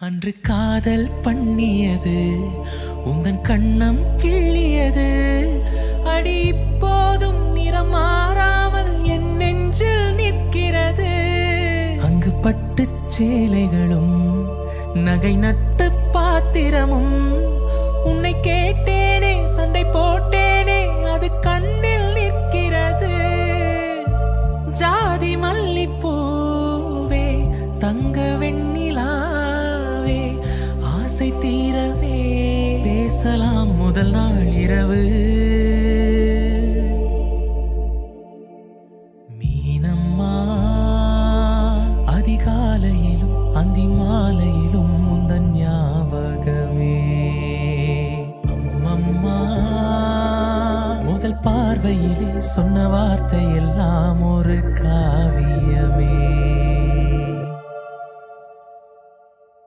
அன்று காதல் பண்ணியது உந்தன் கண்ணம் கிள்ளியது அடி இப்போதும் நிறம் மாறாமல் என் நெஞ்சில் நிற்கிறது. அங்கு பட்டுச் சேலைகளும் நகை நட்டு பாத்திரமும் உன்னை கேட்டேனே சண்டை போட்டேனே அது கண்ணில் நிற்கிறது. ஜாதி மல்லிப்பூவே தங்க வெண்ணிலாவே ஆசை தீரவே பேசலாம் முதல் நாள் இரவு. மீனம்மா அதிகாலையிலும் அந்தி மாலையிலும் முந்தன் ஞாபகமே. அம்மம்மா முதல் பார்வையிலே சொன்ன வார்த்தை எல்லாம் ஒரு காவியமே.